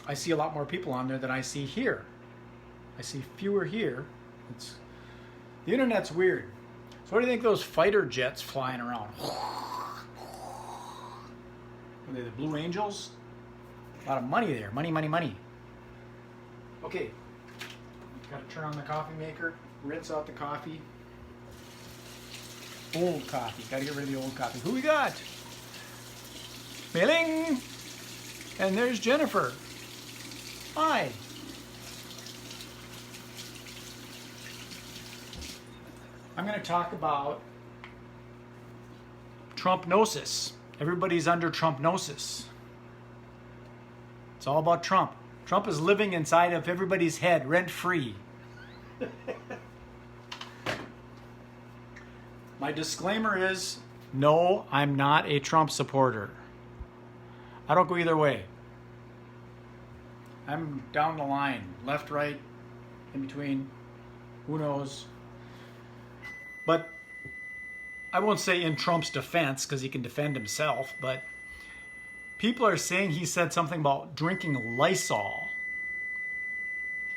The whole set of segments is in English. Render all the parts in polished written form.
I see a lot more people on there than I see here. I see fewer here. The internet's weird. So what do you think those fighter jets flying around? Are they the Blue Angels? A lot of money there. Money, money, money. Okay. Got to turn on the coffee maker. Rinse out the coffee. Old coffee. Got to get rid of the old coffee. Who we got? Mailing. And there's Jennifer. Hi. I'm going to talk about Trump-nosis. Everybody's under Trump-nosis. It's all about Trump. Trump is living inside of everybody's head, rent-free. My disclaimer is, no, I'm not a Trump supporter. I don't go either way. I'm down the line, left, right, in between, who knows. But I won't say in Trump's defense, because he can defend himself, but people are saying he said something about drinking Lysol.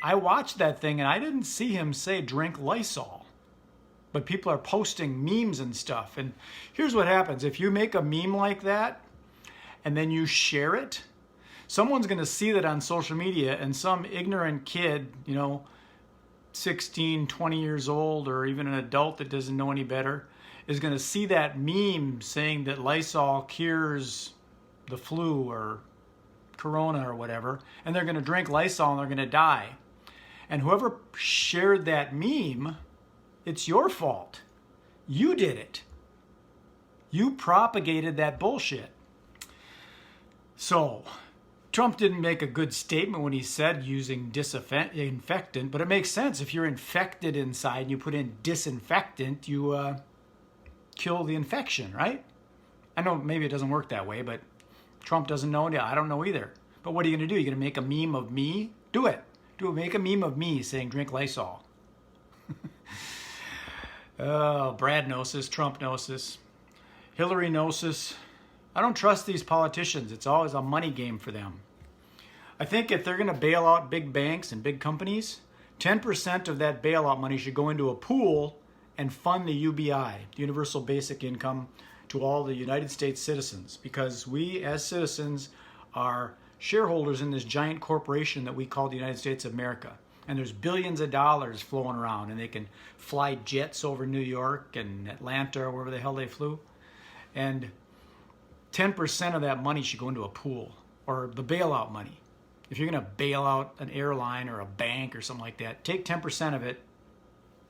I watched that thing and I didn't see him say drink Lysol. But people are posting memes and stuff. And here's what happens. If you make a meme like that and then you share it, someone's going to see that on social media, and some ignorant kid, 16, 20 years old, or even an adult that doesn't know any better, is going to see that meme saying that Lysol cures the flu or corona or whatever, and they're going to drink Lysol and they're going to die. And whoever shared that meme, it's your fault. You did it. You propagated that bullshit. So, Trump didn't make a good statement when he said using disinfectant, but it makes sense. If you're infected inside and you put in disinfectant, you kill the infection, right? I know maybe it doesn't work that way, but Trump doesn't know. I don't know either. But what are you going to do? You're going to make a meme of me? Do it. Make a meme of me saying drink Lysol. Oh, Brad-nosis, Trump-nosis, Hillary-nosis. I don't trust these politicians. It's always a money game for them. I think if they're going to bail out big banks and big companies, 10% of that bailout money should go into a pool and fund the UBI, Universal Basic Income, to all the United States citizens, because we as citizens are shareholders in this giant corporation that we call the United States of America. And there's billions of dollars flowing around, and they can fly jets over New York and Atlanta or wherever the hell they flew. And 10% of that money should go into a pool, or the bailout money. If you're going to bail out an airline or a bank or something like that, take 10% of it,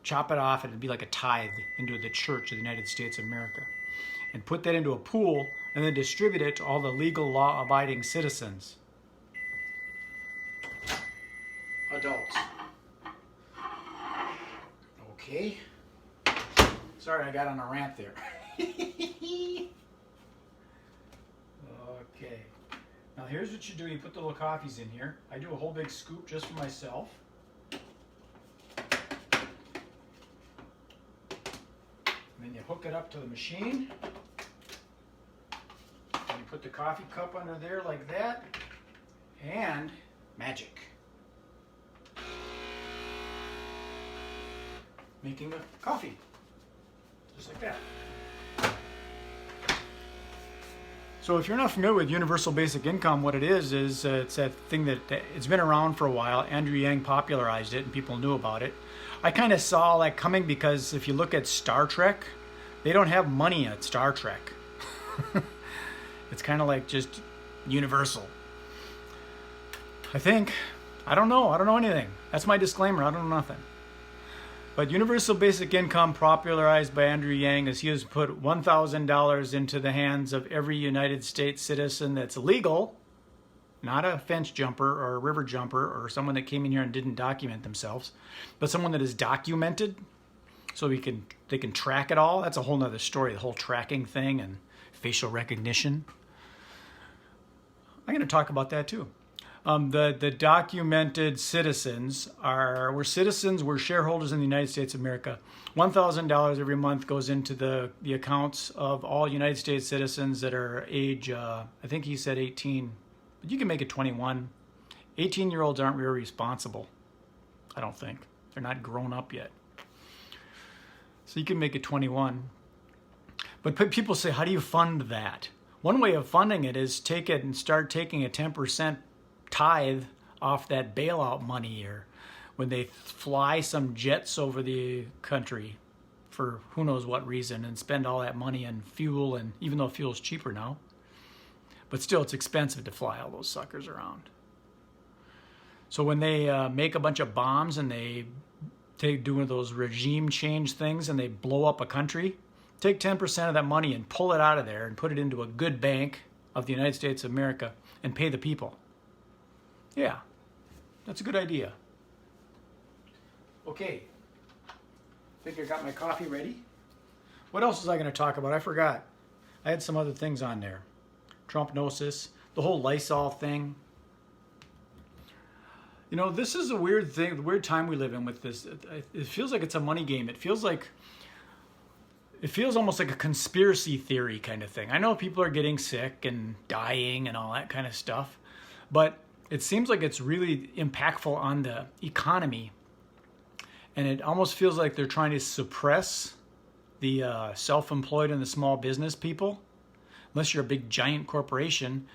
chop it off, and it'd be like a tithe into the Church of the United States of America. And put that into a pool, and then distribute it to all the legal, law-abiding citizens. Adults. Okay. Sorry, I got on a rant there. Okay. Now here's what you do. You put the little coffees in here. I do a whole big scoop just for myself. And then you hook it up to the machine. And you put the coffee cup under there like that. And magic. Making a coffee. Just like that. So if you're not familiar with Universal Basic Income, what it is it's that thing that it's been around for a while. Andrew Yang popularized it and people knew about it. I kind of saw that coming because if you look at Star Trek, they don't have money at Star Trek. It's kind of like just universal. I think. I don't know. I don't know anything. That's my disclaimer. I don't know nothing. But Universal Basic Income, popularized by Andrew Yang, is he has put $1,000 into the hands of every United States citizen that's legal, not a fence jumper or a river jumper or someone that came in here and didn't document themselves, but someone that is documented so they can track it all. That's a whole nother story, the whole tracking thing and facial recognition. I'm going to talk about that too. The documented citizens we're citizens, we're shareholders in the United States of America. $1,000 every month goes into the accounts of all United States citizens that are age, I think he said 18, but you can make it 21. 18-year-olds aren't very responsible, I don't think. They're not grown up yet. So you can make it 21. But people say, how do you fund that? One way of funding it is take it and start taking a 10% tithe off that bailout money, or when they fly some jets over the country for who knows what reason and spend all that money on fuel, and even though fuel's cheaper now, but still it's expensive to fly all those suckers around. So when they make a bunch of bombs and they do one of those regime change things and they blow up a country, take 10% of that money and pull it out of there and put it into a good bank of the United States of America and pay the people. Yeah, that's a good idea. Okay, I think I got my coffee ready. What else was I going to talk about? I forgot. I had some other things on there. Trump-nosis, the whole Lysol thing. You know, this is a weird thing, the weird time we live in with this. It feels like it's a money game. It feels almost like a conspiracy theory kind of thing. I know people are getting sick and dying and all that kind of stuff, but it seems like it's really impactful on the economy. And it almost feels like they're trying to suppress the self-employed and the small business people. Unless you're a big giant corporation,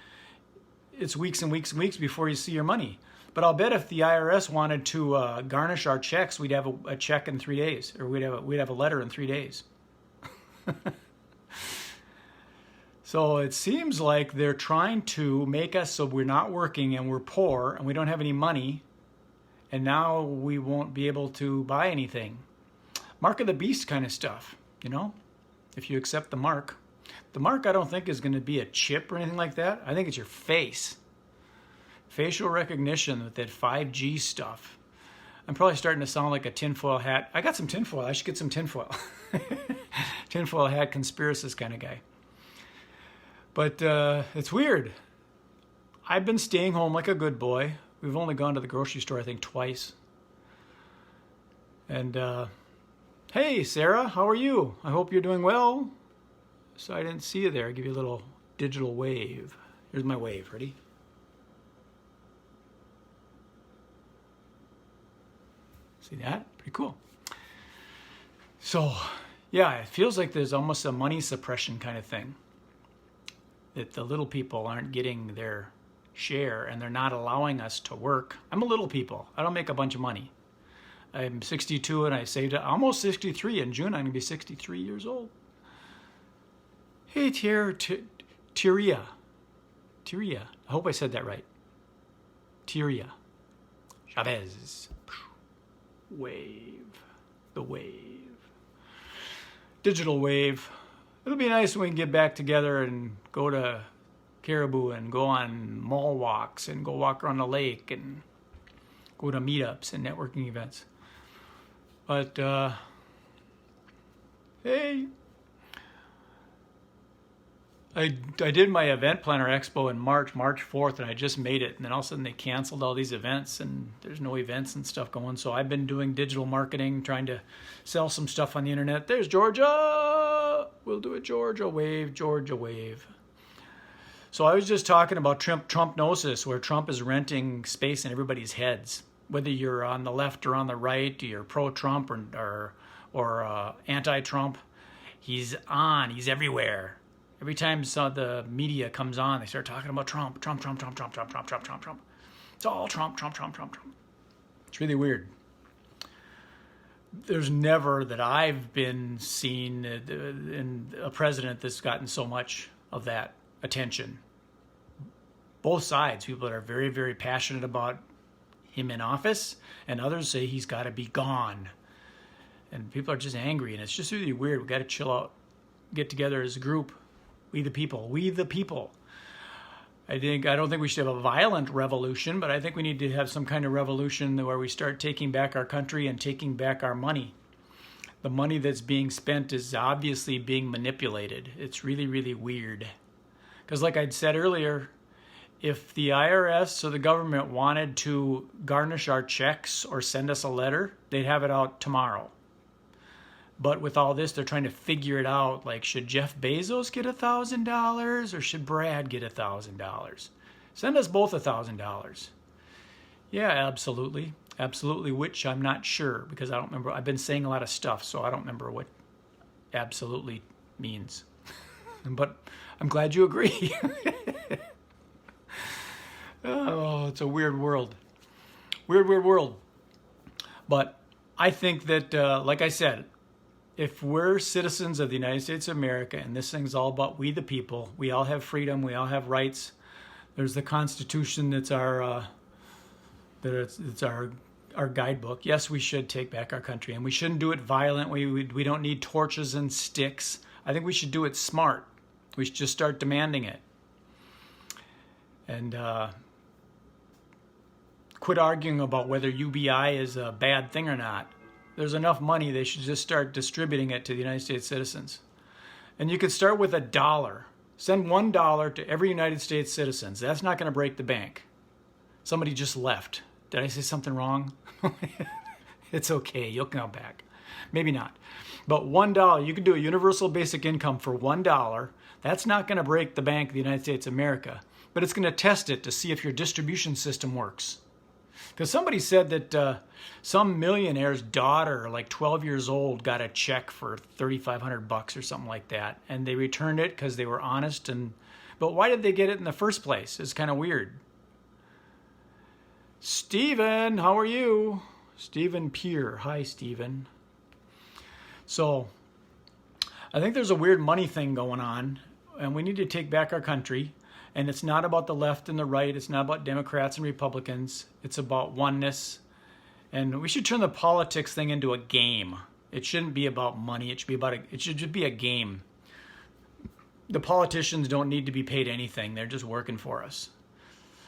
it's weeks and weeks and weeks before you see your money. But I'll bet if the IRS wanted to garnish our checks, we'd have a check in 3 days, or we'd have a letter in 3 days. So it seems like they're trying to make us so we're not working and we're poor and we don't have any money, and now we won't be able to buy anything. Mark of the beast kind of stuff, you know, if you accept the mark. The mark I don't think is going to be a chip or anything like that. I think it's your face. Facial recognition with that 5G stuff. I'm probably starting to sound like a tinfoil hat. I got some tinfoil. I should get some tinfoil. Tinfoil hat conspiracist kind of guy. But it's weird. I've been staying home like a good boy. We've only gone to the grocery store, I think, twice. And hey, Sarah, how are you? I hope you're doing well. So I didn't see you there. I'll give you a little digital wave. Here's my wave. Ready? See that? Pretty cool. So, yeah, it feels like there's almost a money suppression kind of thing. That the little people aren't getting their share and they're not allowing us to work. I'm a little people. I don't make a bunch of money. I'm 62 and I saved almost 63. In June, I'm going to be 63 years old. Hey, Tyria. I hope I said that right. Tyria. Chavez. Wave. The wave. Digital wave. It'll be nice when we can get back together and go to Caribou and go on mall walks and go walk around the lake and go to meetups and networking events. But, hey, I did my event planner expo in March 4th, and I just made it. And then all of a sudden they canceled all these events and there's no events and stuff going. So I've been doing digital marketing, trying to sell some stuff on the internet. There's Georgia. We'll do a Georgia wave, Georgia wave. So I was just talking about Trump-nosis, where Trump is renting space in everybody's heads. Whether you're on the left or on the right, you're pro-Trump or anti-Trump, he's on, he's everywhere. Every time the media comes on, they start talking about Trump. It's all Trump. It's really weird. There's never that I've been seen in a president that's gotten so much of that attention. Both sides, people that are very, very passionate about him in office, and others say he's got to be gone. And people are just angry, and it's just really weird. We've got to chill out, get together as a group. We the people. I don't think we should have a violent revolution, but I think we need to have some kind of revolution where we start taking back our country and taking back our money. The money that's being spent is obviously being manipulated. It's really, really weird. Because like I'd said earlier, if the IRS or the government wanted to garnish our checks or send us a letter, they'd have it out tomorrow. But with all this, they're trying to figure it out. Like, should Jeff Bezos get $1,000 or should Brad get $1,000? Send us both $1,000. Yeah, absolutely. Absolutely, which I'm not sure because I don't remember. I've been saying a lot of stuff, so I don't remember what absolutely means. But I'm glad you agree. Oh, it's a weird world. Weird, weird world. But I think that, like I said, if we're citizens of the United States of America and this thing's all about we the people, we all have freedom, we all have rights. There's the Constitution that's our our guidebook. Yes, we should take back our country, and we shouldn't do it violently. We don't need torches and sticks. I think we should do it smart. We should just start demanding it. And quit arguing about whether UBI is a bad thing or not. There's enough money, they should just start distributing it to the United States citizens. And you could start with $1. Send $1 to every United States citizen. That's not going to break the bank. Somebody just left. Did I say something wrong? It's okay, you'll come back. Maybe not. But $1, you could do a universal basic income for $1. That's not going to break the bank of the United States of America, but it's going to test it to see if your distribution system works. Because somebody said that some millionaire's daughter, like 12 years old, got a check for $3,500 or something like that, and they returned it because they were honest. But why did they get it in the first place? It's kind of weird. Steven, how are you? Steven Peer. Hi, Steven. So I think there's a weird money thing going on, and we need to take back our country. And it's not about the left and the right. It's not about Democrats and Republicans. It's about oneness. And we should turn the politics thing into a game. It shouldn't be about money. It should just be a game. The politicians don't need to be paid anything. They're just working for us.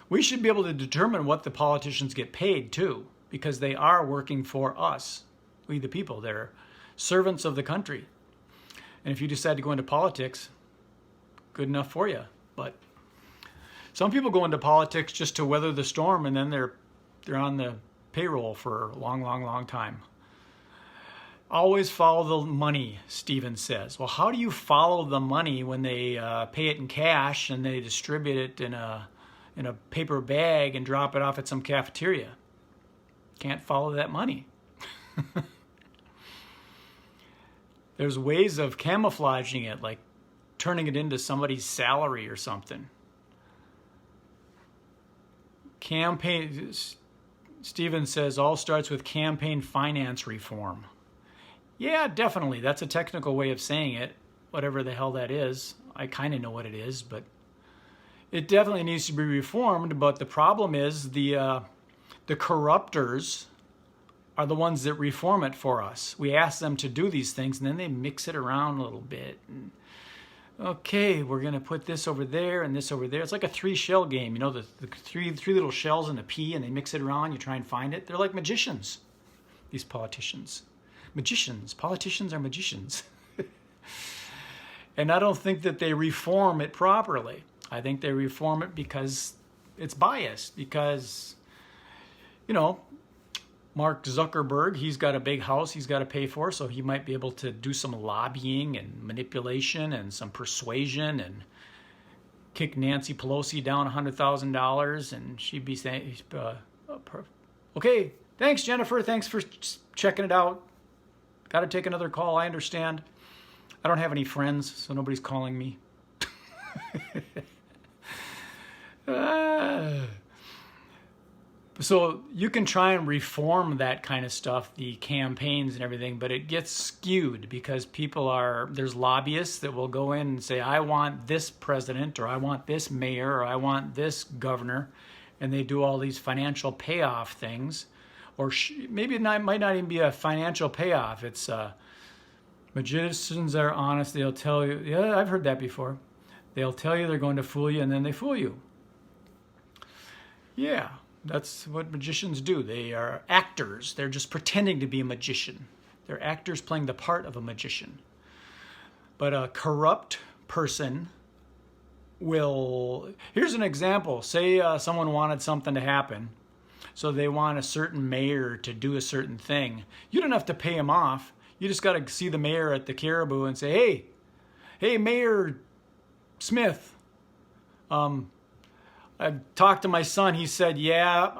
We should be able to determine what the politicians get paid too, because they are working for us, we the people. They're servants of the country. And if you decide to go into politics, good enough for you. But some people go into politics just to weather the storm, and then they're on the payroll for a long, long, long time. Always follow the money, Steven says. Well, how do you follow the money when they pay it in cash and they distribute it in a paper bag and drop it off at some cafeteria? Can't follow that money. There's ways of camouflaging it, like turning it into somebody's salary or something. Campaign, Steven says, all starts with campaign finance reform. Yeah, definitely. That's a technical way of saying it, whatever the hell that is. I kind of know what it is, but it definitely needs to be reformed. But the problem is the corruptors are the ones that reform it for us. We ask them to do these things, and then they mix it around a little bit. And, okay, we're going to put this over there and this over there. It's like a 3-shell game. You know, the three little shells and a pea, and they mix it around. You try and find it. They're like magicians, these politicians. Magicians. Politicians are magicians. And I don't think that they reform it properly. I think they reform it because it's biased. Because, you know, Mark Zuckerberg, he's got a big house he's got to pay for, so he might be able to do some lobbying and manipulation and some persuasion and kick Nancy Pelosi down $100,000, and she'd be saying, okay, thanks, Jennifer. Thanks for checking it out. Got to take another call. I understand. I don't have any friends, so nobody's calling me. So you can try and reform that kind of stuff, the campaigns and everything, but it gets skewed because there's lobbyists that will go in and say, I want this president, or I want this mayor, or I want this governor, and they do all these financial payoff things. Or maybe it might not even be a financial payoff. It's magicians are honest. They'll tell you, yeah, I've heard that before. They'll tell you they're going to fool you, and then they fool you. Yeah. That's what magicians do. They are actors. They're just pretending to be a magician. They're actors playing the part of a magician. But a corrupt person will... Here's an example. Say someone wanted something to happen, so they want a certain mayor to do a certain thing. You don't have to pay him off. You just got to see the mayor at the Caribou and say, hey, Mayor Smith, I talked to my son. He said, yeah,